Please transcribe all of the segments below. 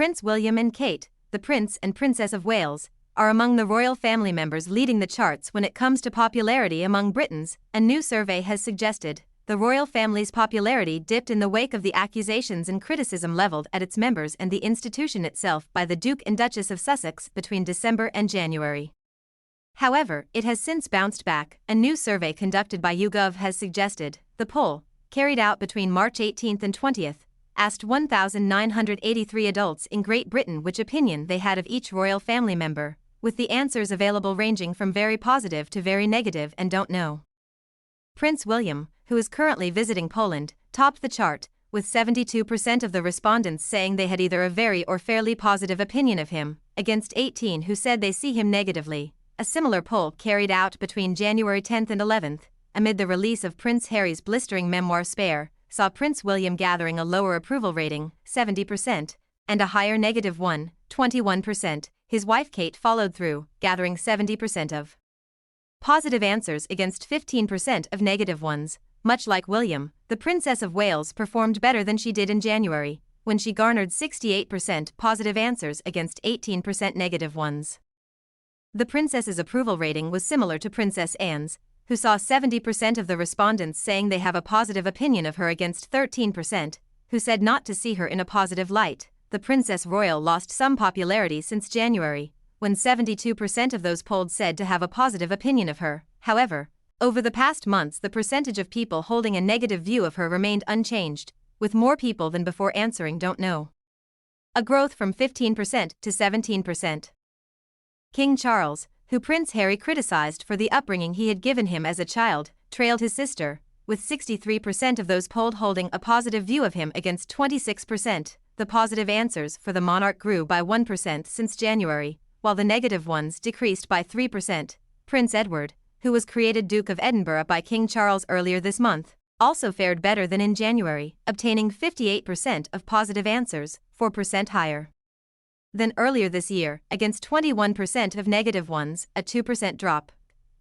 Prince William and Kate, the Prince and Princess of Wales, are among the royal family members leading the charts when it comes to popularity among Britons. A new survey has suggested the royal family's popularity dipped in the wake of the accusations and criticism leveled at its members and the institution itself by the Duke and Duchess of Sussex between December and January. However, it has since bounced back. A new survey conducted by YouGov has suggested the poll, carried out between March 18 and 20, asked 1,983 adults in Great Britain which opinion they had of each royal family member, with the answers available ranging from very positive to very negative and don't know. Prince William, who is currently visiting Poland, topped the chart, with 72% of the respondents saying they had either a very or fairly positive opinion of him, against 18 who said they see him negatively. A similar poll carried out between January 10 and 11, amid the release of Prince Harry's blistering memoir Spare, saw Prince William gathering a lower approval rating, 70%, and a higher negative one, 21%. His wife Kate followed through, gathering 70% of positive answers against 15% of negative ones. Much like William, the Princess of Wales performed better than she did in January, when she garnered 68% positive answers against 18% negative ones. The princess's approval rating was similar to Princess Anne's, who saw 70% of the respondents saying they have a positive opinion of her against 13%, who said not to see her in a positive light. The Princess Royal lost some popularity since January, when 72% of those polled said to have a positive opinion of her. However, over the past months the percentage of people holding a negative view of her remained unchanged, with more people than before answering don't know. A growth from 15% to 17%. King Charles, who Prince Harry criticized for the upbringing he had given him as a child, trailed his sister, with 63% of those polled holding a positive view of him against 26%. The positive answers for the monarch grew by 1% since January, while the negative ones decreased by 3%. Prince Edward, who was created Duke of Edinburgh by King Charles earlier this month, also fared better than in January, obtaining 58% of positive answers, 4% higher than earlier this year, against 21% of negative ones, a 2% drop.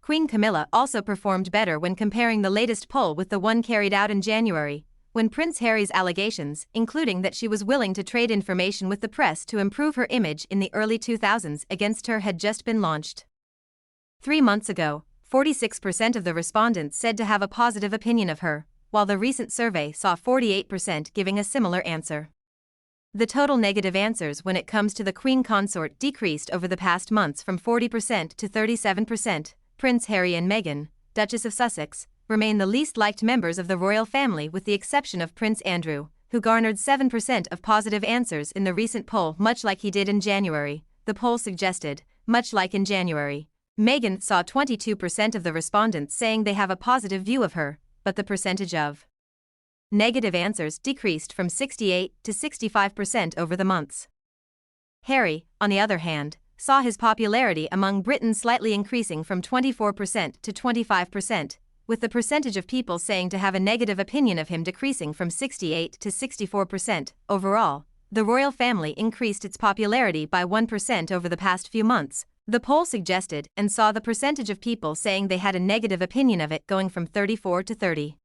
Queen Camilla also performed better when comparing the latest poll with the one carried out in January, when Prince Harry's allegations, including that she was willing to trade information with the press to improve her image in the early 2000s against her, had just been launched. 3 months ago, 46% of the respondents said to have a positive opinion of her, while the recent survey saw 48% giving a similar answer. The total negative answers when it comes to the Queen Consort decreased over the past months from 40% to 37%. Prince Harry and Meghan, Duchess of Sussex, remain the least liked members of the royal family with the exception of Prince Andrew, who garnered 7% of positive answers in the recent poll, much like he did in January. The poll suggested, much like in January, Meghan saw 22% of the respondents saying they have a positive view of her, but the percentage of negative answers decreased from 68 to 65% over the months. Harry, on the other hand, saw his popularity among Britons slightly increasing from 24% to 25%, with the percentage of people saying to have a negative opinion of him decreasing from 68 to 64%. Overall, the royal family increased its popularity by 1% over the past few months, the poll suggested, and saw the percentage of people saying they had a negative opinion of it going from 34 to 30.